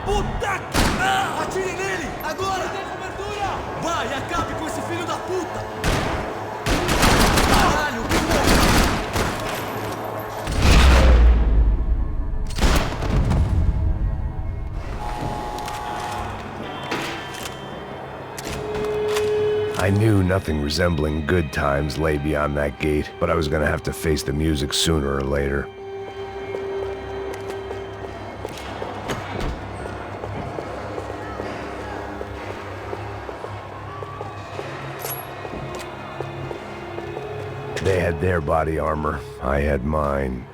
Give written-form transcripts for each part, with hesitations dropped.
Puta que... Ah! Atire nele! Agora! Tem cobertura! Vai, acabe com esse filho da puta! Caralho, que porra! I knew nothing resembling good times lay beyond that gate, but I was gonna have to face the music sooner or later. They had their body armor, I had mine.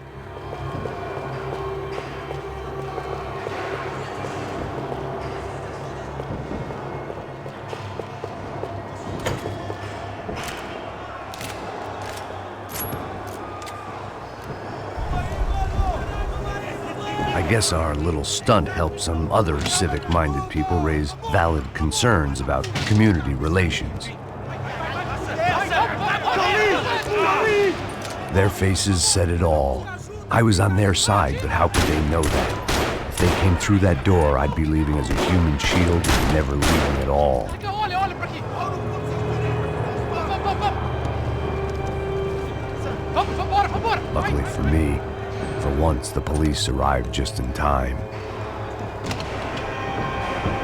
I guess our little stunt helped some other civic-minded people raise valid concerns about community relations. Their faces said it all. I was on their side, but how could they know that? If they came through that door, I'd be leaving as a human shield and never leaving at all. Luckily for me, for once the police arrived just in time.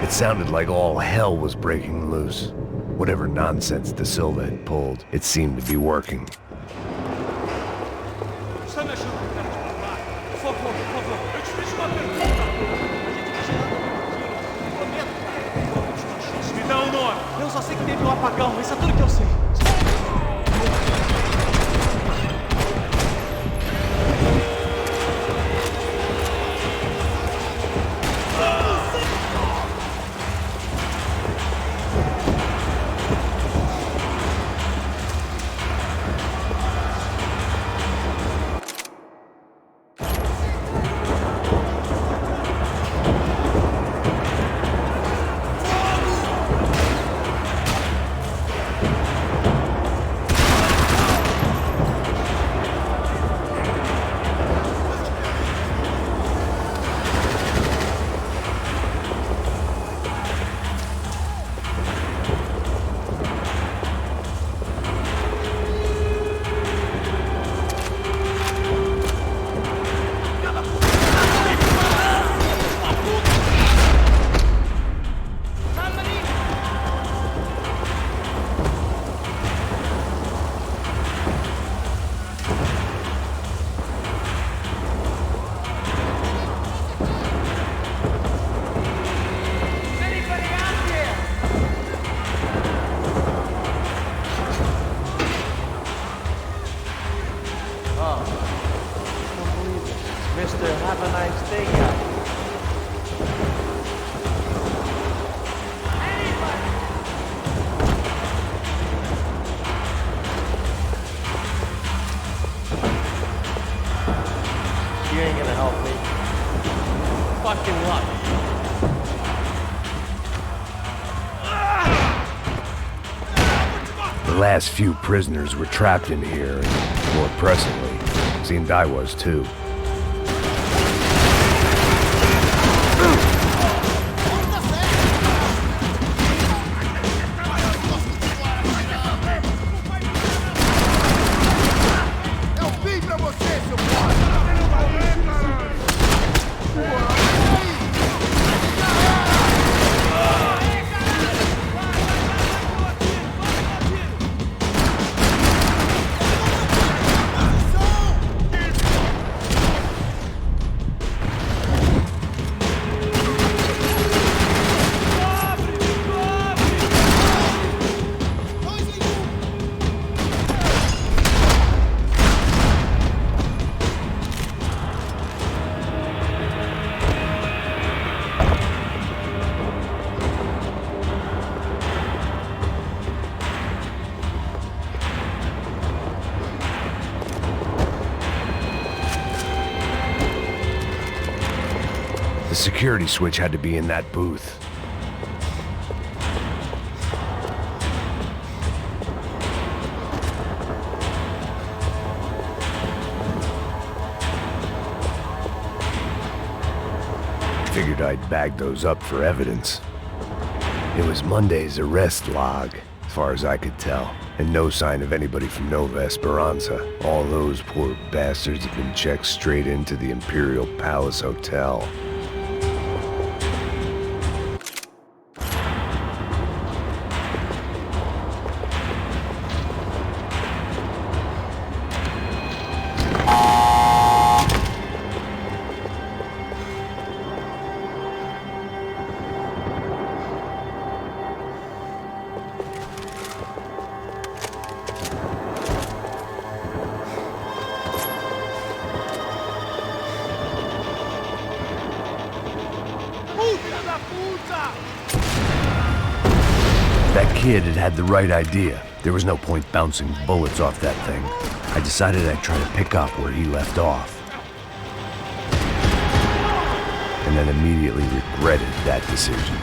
It sounded like all hell was breaking loose. Whatever nonsense De Silva had pulled, it seemed to be working. Me dá um nome. Eu só sei que teve um apagão, isso é tudo que eu sei. Have a nice day, guys. You ain't gonna help me. Fucking luck. The last few prisoners were trapped in here, and more pressingly, seemed I was too. The security switch had to be in that booth. figured I'd bag those up for evidence. It was Monday's arrest log, as far as I could tell, and no sign of anybody from Nova Esperanza. All those poor bastards have been checked straight into the Imperial Palace Hotel. That kid had the right idea. There was no point bouncing bullets off that thing. I decided I'd try to pick up where he left off. And then immediately regretted that decision.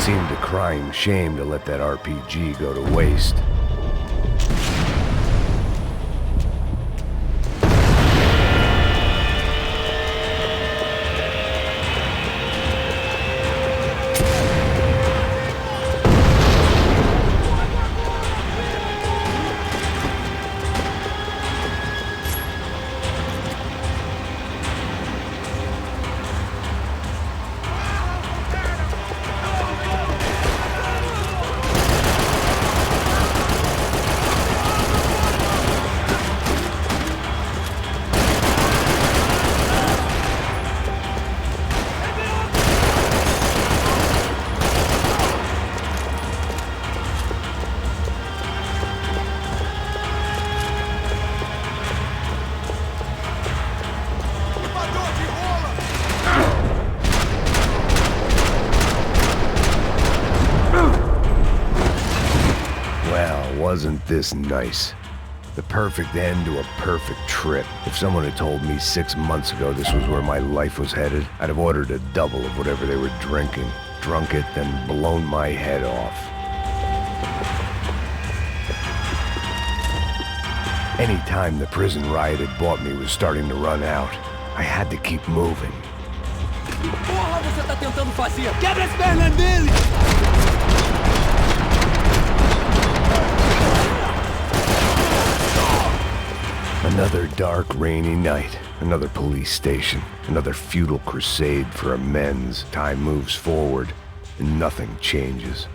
Seemed a crying shame to let that RPG go to waste. Wasn't this nice? The perfect end to a perfect trip. If someone had told me 6 months ago this was where my life was headed, I'd have ordered a double of whatever they were drinking, drunk it, then blown my head off. Any time the prison riot had bought me was starting to run out, I had to keep moving. Que porra você tá tentando fazer? Quebra as pernas dele! Another dark, rainy night. Another police station. Another futile crusade for amends. Time moves forward, and nothing changes.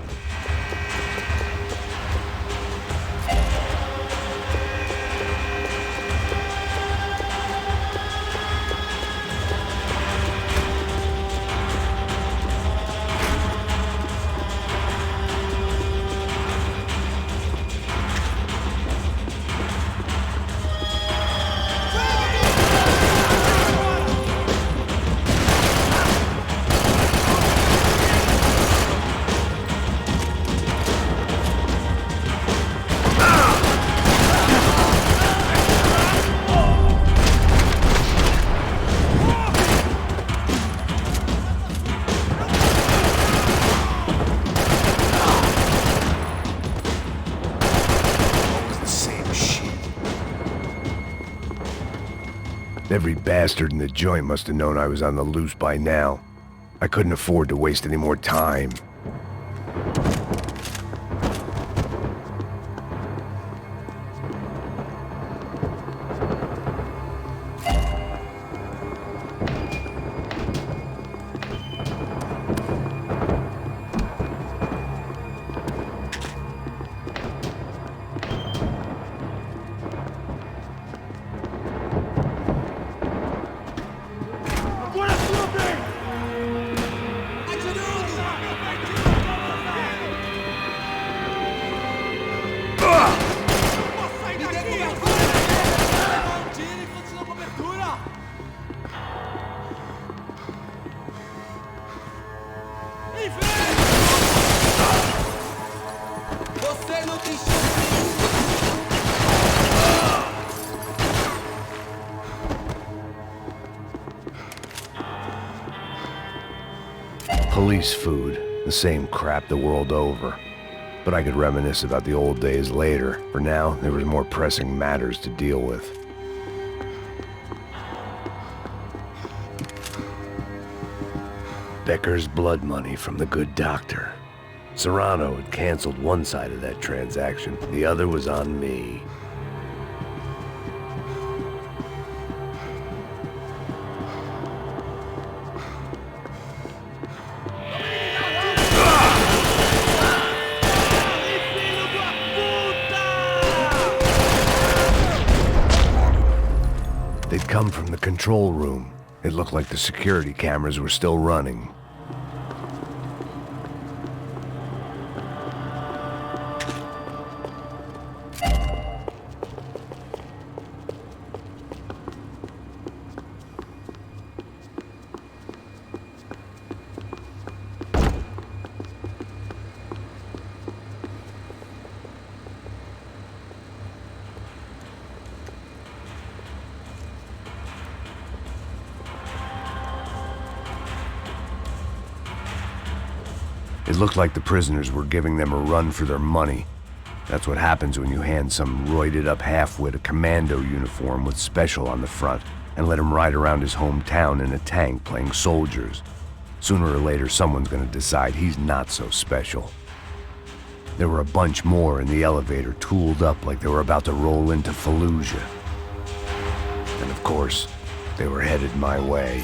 Every bastard in the joint must have known I was on the loose by now. I couldn't afford to waste any more time. Police food, the same crap the world over. But I could reminisce about the old days later. For now, there was more pressing matters to deal with. Becker's blood money from the good doctor. Serrano had canceled one side of that transaction. The other was on me. They'd come from the control room. It looked like the security cameras were still running. It looked like the prisoners were giving them a run for their money. That's what happens when you hand some roided-up halfwit a commando uniform with special on the front and let him ride around his hometown in a tank playing soldiers. Sooner or later, someone's gonna decide he's not so special. There were a bunch more in the elevator, tooled up like they were about to roll into Fallujah. And of course, they were headed my way.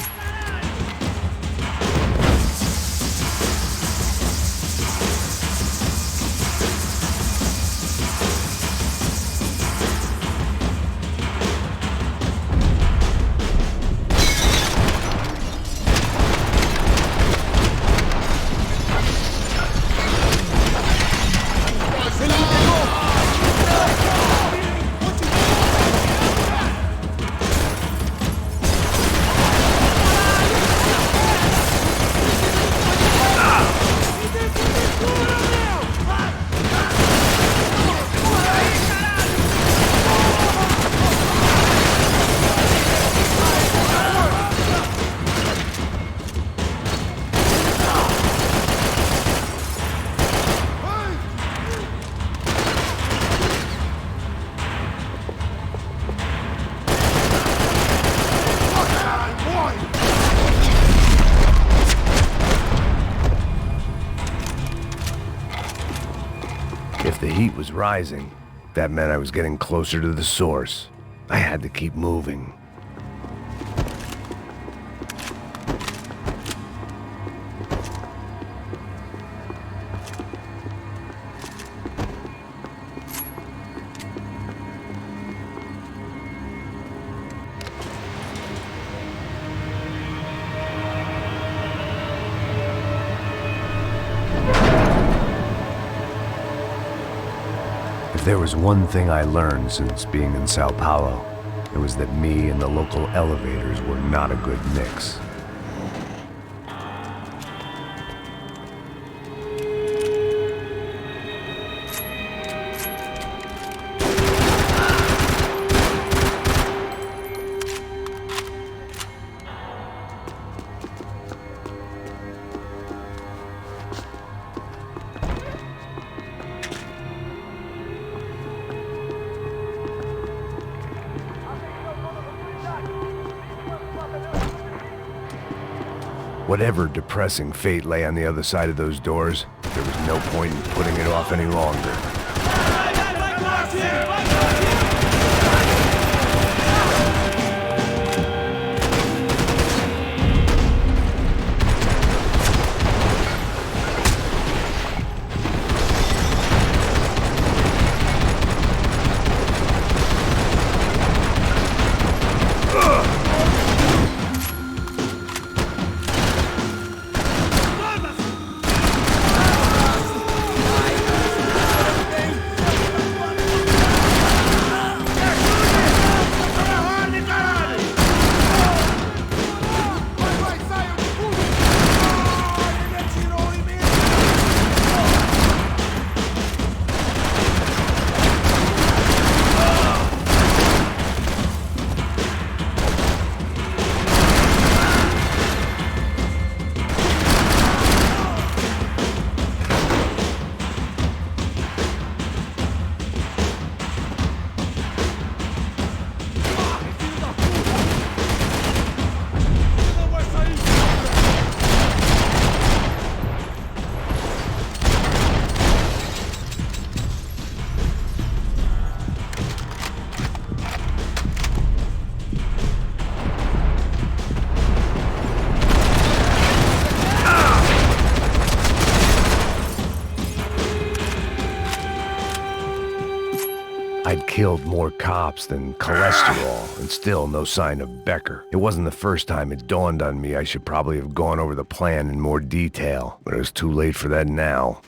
If the heat was rising, that meant I was getting closer to the source. I had to keep moving. If there was one thing I learned since being in Sao Paulo, it was that me and the local elevators were not a good mix. Whatever depressing fate lay on the other side of those doors, there was no point in putting it off any longer. I'd killed more cops than cholesterol, and still no sign of Becker. It wasn't the first time it dawned on me I should probably have gone over the plan in more detail, but it was too late for that now.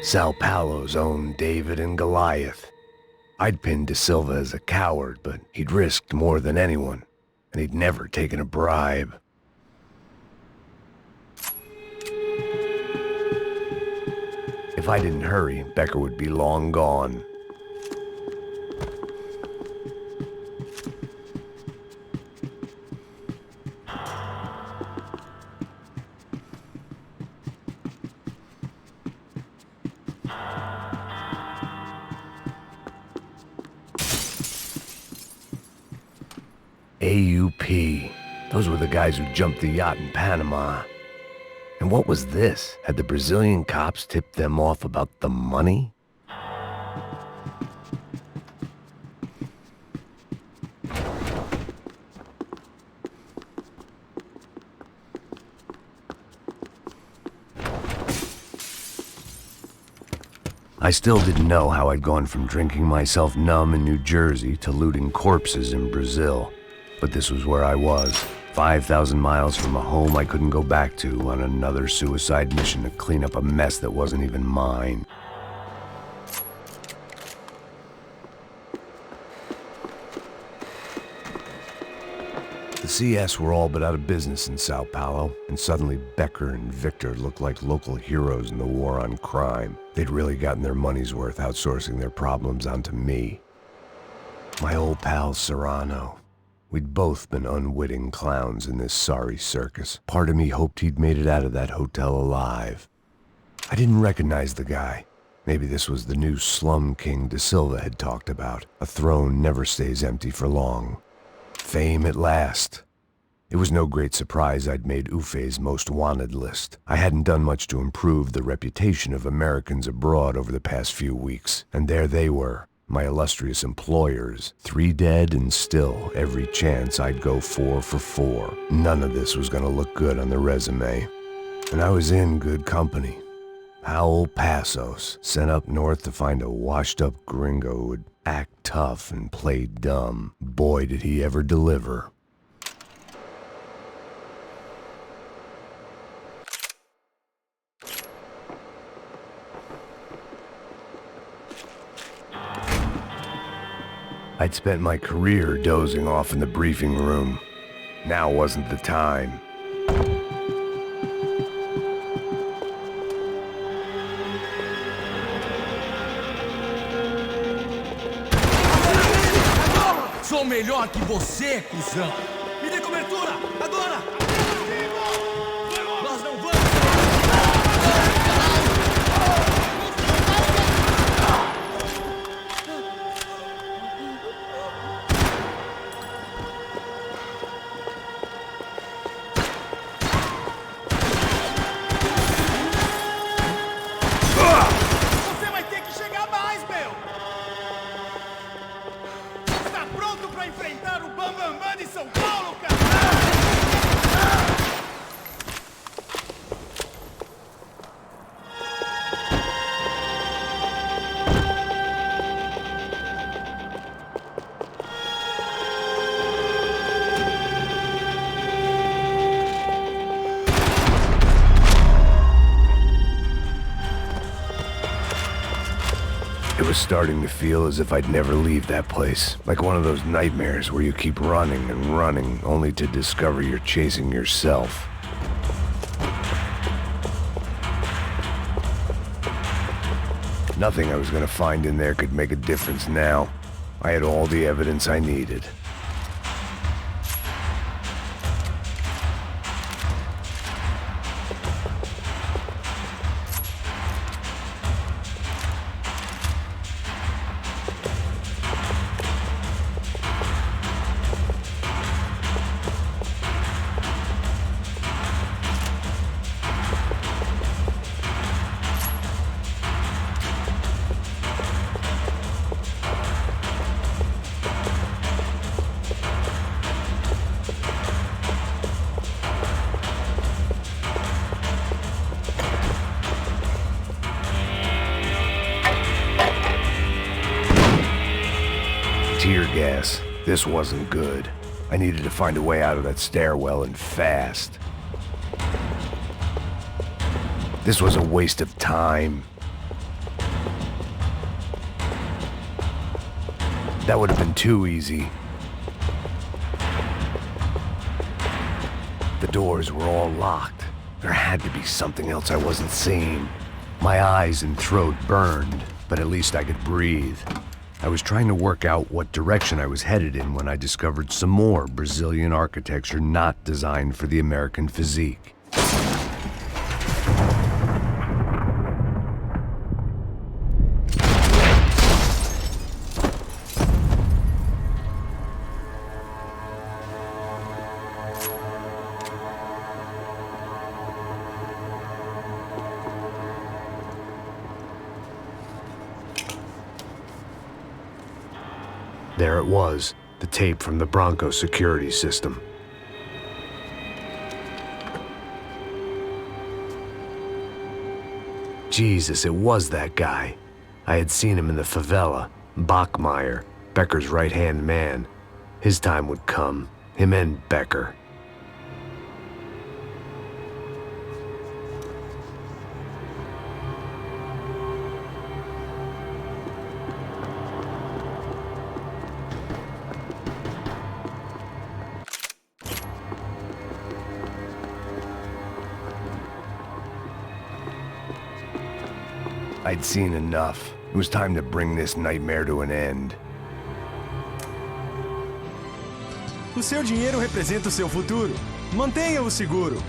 Sao Paulo's own David and Goliath. I'd pinned De Silva as a coward, but he'd risked more than anyone, and he'd never taken a bribe. If I didn't hurry, Becker would be long gone. AUP. Those were the guys who jumped the yacht in Panama. And what was this? Had the Brazilian cops tipped them off about the money? I still didn't know how I'd gone from drinking myself numb in New Jersey to looting corpses in Brazil. But this was where I was, 5,000 miles from a home I couldn't go back to, on another suicide mission to clean up a mess that wasn't even mine. The CS were all but out of business in Sao Paulo, and suddenly Becker and Victor looked like local heroes in the war on crime. They'd really gotten their money's worth outsourcing their problems onto me. My old pal Serrano. We'd both been unwitting clowns in this sorry circus. Part of me hoped he'd made it out of that hotel alive. I didn't recognize the guy. Maybe this was the new slum king De Silva had talked about. A throne never stays empty for long. Fame at last. It was no great surprise I'd made Ufe's most wanted list. I hadn't done much to improve the reputation of Americans abroad over the past few weeks, and there they were, my illustrious employers, 3 dead and still every chance I'd go 4 for 4. None of this was gonna look good on the resume. And I was in good company. Howell Passos, sent up north to find a washed-up gringo who would act tough and play dumb. Boy, did he ever deliver. I'd spent my career dozing off in the briefing room. Now wasn't the time. Sou melhor que você, cuzão! Me dê cobertura! Agora! Nós não vamos! Você vai ter que chegar mais, meu! Está pronto para enfrentar o Bambambam de São Paulo, cara? It was starting to feel as if I'd never leave that place. Like one of those nightmares where you keep running and running, only to discover you're chasing yourself. Nothing I was gonna find in there could make a difference now. I had all the evidence I needed. Tear gas. This wasn't good. I needed to find a way out of that stairwell and fast. This was a waste of time. That would have been too easy. The doors were all locked. There had to be something else I wasn't seeing. My eyes and throat burned, but at least I could breathe. I was trying to work out what direction I was headed in when I discovered some more Brazilian architecture not designed for the American physique. There it was, the tape from the Bronco security system. Jesus, it was that guy. I had seen him in the favela, Bachmeyer, Becker's right-hand man. His time would come, him and Becker. I'd seen enough. It was time to bring this nightmare to an end. O seu dinheiro representa o seu futuro. Mantenha-o seguro.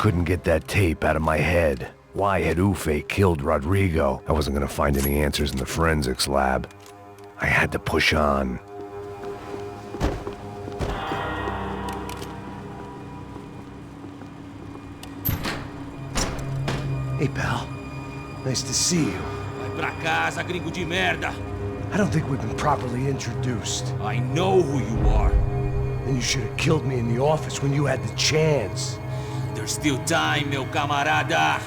couldn't get that tape out of my head. Why had Ufe killed Rodrigo? I wasn't gonna find any answers in the forensics lab. I had to push on. Hey, pal. Nice to see you. Vai pra casa, gringo de merda! I don't think we've been properly introduced. I know who you are. And you should have killed me in the office when you had the chance. There's still time, meu camarada!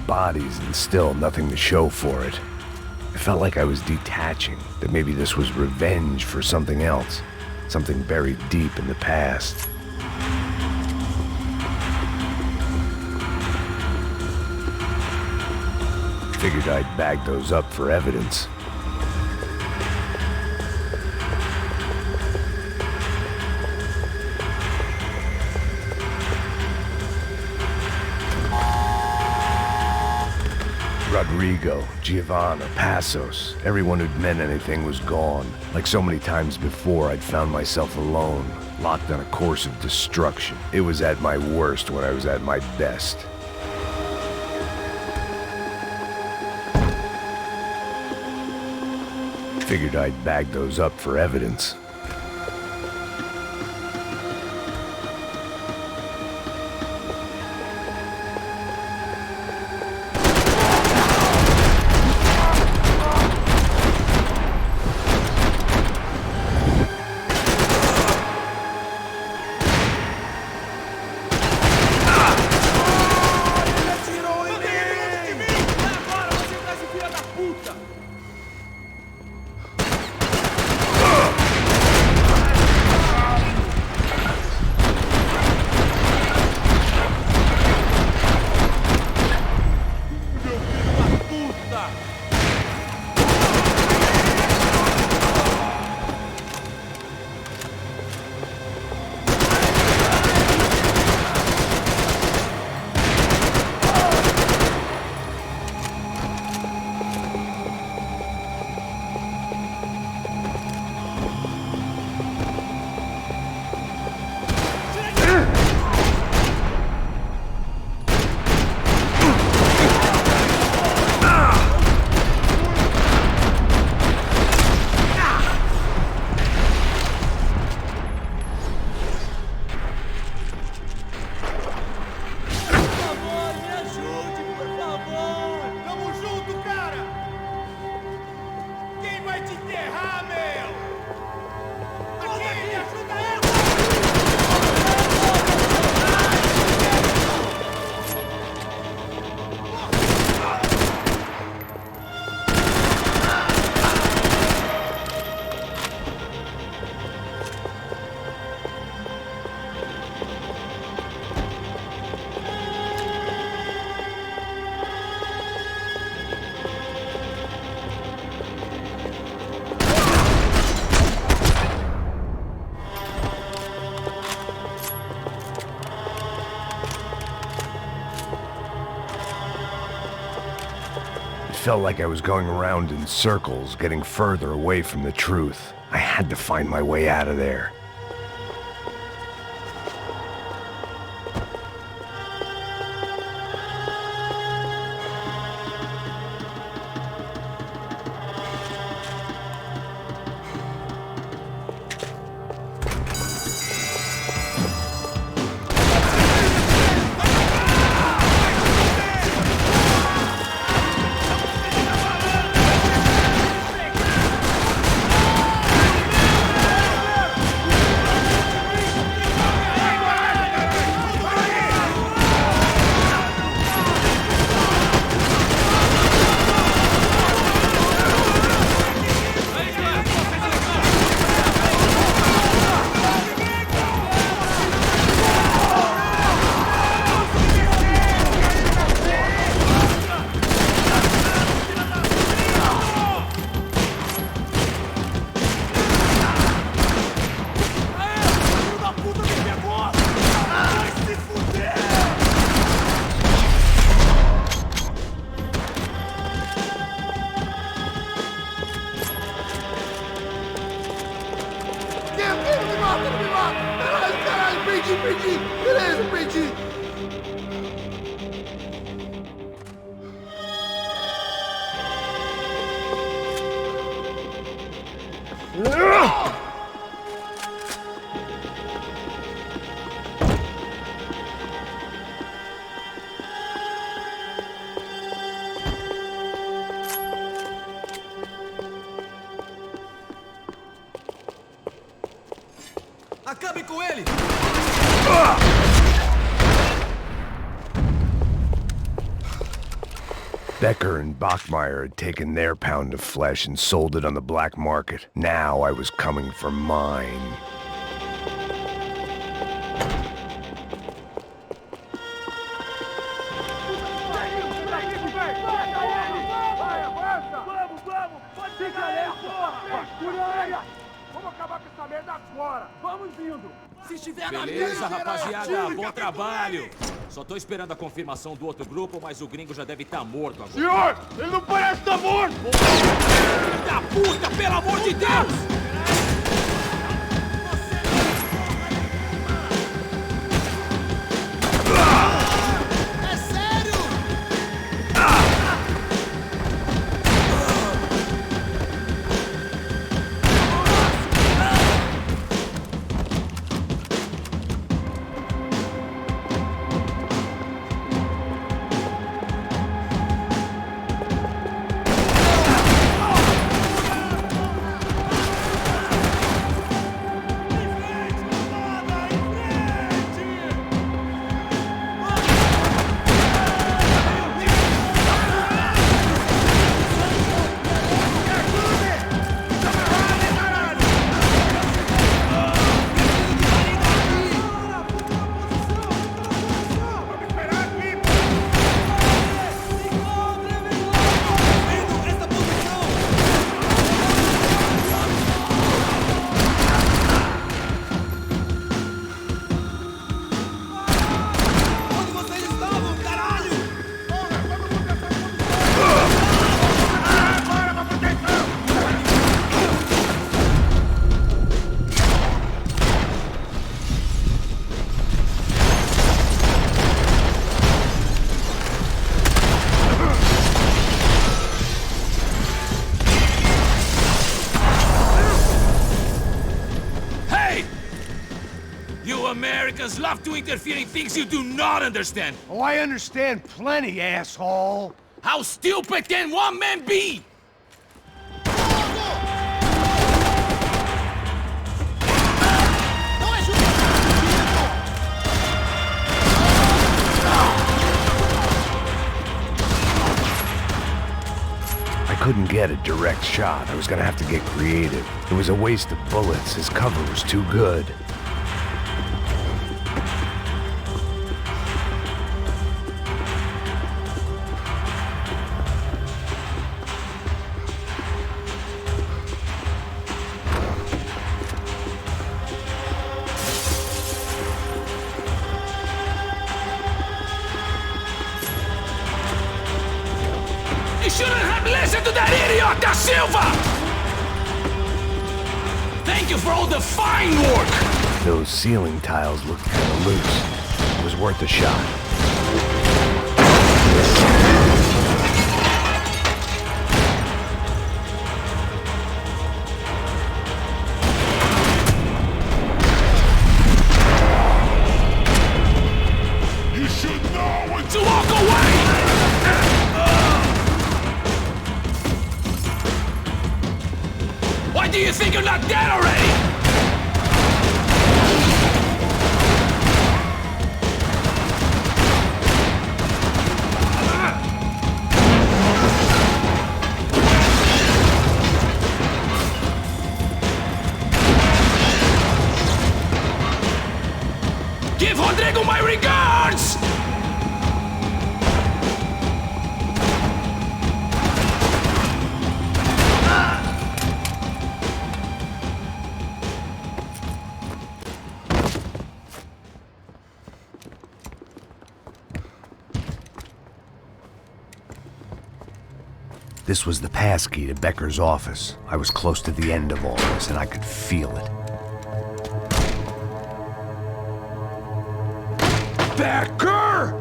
Bodies and still nothing to show for it. It felt like I was detaching, that maybe this was revenge for something else, something buried deep in the past. Figured I'd bag those up for evidence. Rodrigo, Giovanna, Passos, everyone who'd meant anything was gone. Like so many times before, I'd found myself alone, locked on a course of destruction. It was at my worst when I was at my best. Figured I'd bag those up for evidence. felt like I was going around in circles, getting further away from the truth. I had to find my way out of there. Acabe com ele! Becker and Bachmeyer had taken their pound of flesh and sold it on the black market. Now I was coming for mine. Beleza, rapaziada, bom trabalho. Só tô esperando a confirmação do outro grupo, mas o gringo já deve estar morto agora. Senhor, ele não parece estar morto! Filho da puta, pelo amor de Deus! É sério? Americans love to interfere in things you do not understand. Oh, I understand plenty, asshole. How stupid can one man be? I couldn't get a direct shot. I was gonna have to get creative. It was a waste of bullets. His cover was too good. You shouldn't have listened to that idiot, Da Silva! Thank you for all the fine work! Those ceiling tiles looked kind of loose. It was worth a shot. You should know when To walk away! Why do you think you're not dead already? Give Rodrigo my regards! This was the passkey to Becker's office. I was close to the end of all this, and I could feel it. Becker!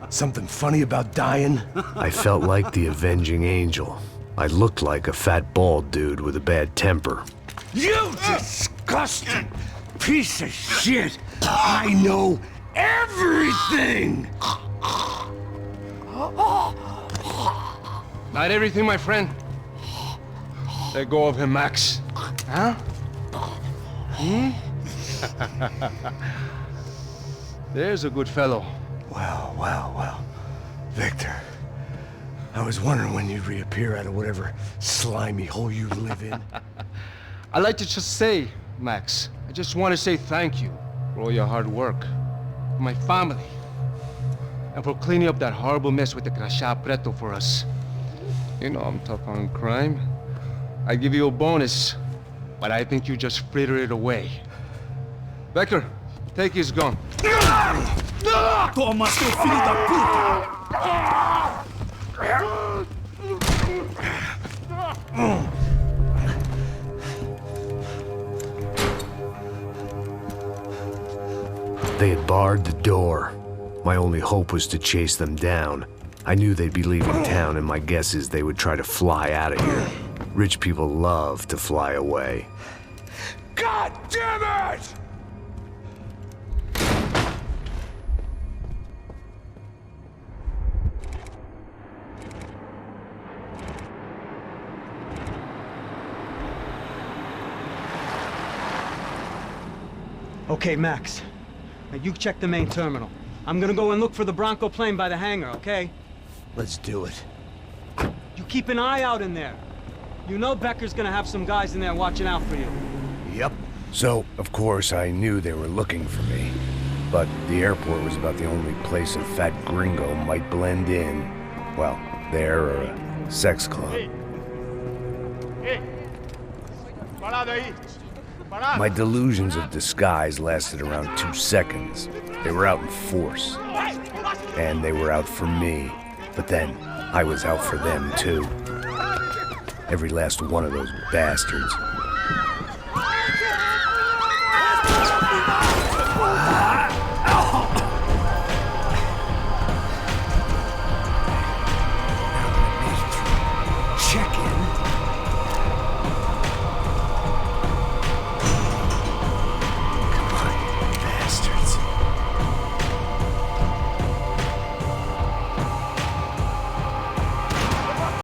Something funny about dying? I felt like the avenging angel. I looked like a fat bald dude with a bad temper. You disgusting piece of shit! I know everything! Not everything, my friend. Let go of him, Max. Huh? There's a good fellow. Well. Victor, I was wondering when you'd reappear out of whatever slimy hole you live in. I'd like to just say, Max, I just want to say thank you for all your hard work, for my family, and for cleaning up that horrible mess with the Crachá Preto for us. You know I'm tough on crime. I give you a bonus, but I think you just frittered it away. Becker, take his gun. Toma, seu filho da puta! They had barred the door. My only hope was to chase them down. I knew they'd be leaving town, and my guess is they would try to fly out of here. Rich people love to fly away. God damn it! Okay, Max. Now you check the main terminal. I'm gonna go and look for the Bronco plane by the hangar, okay? Let's do it. You keep an eye out in there. You know Becker's gonna have some guys in there watching out for you. Yep. So, of course, I knew they were looking for me. But the airport was about the only place a fat gringo might blend in. Well, there or a sex club. Parado aí! My delusions of disguise lasted around 2 seconds. They were out in force. And they were out for me. But then, I was out for them too. Every last one of those bastards.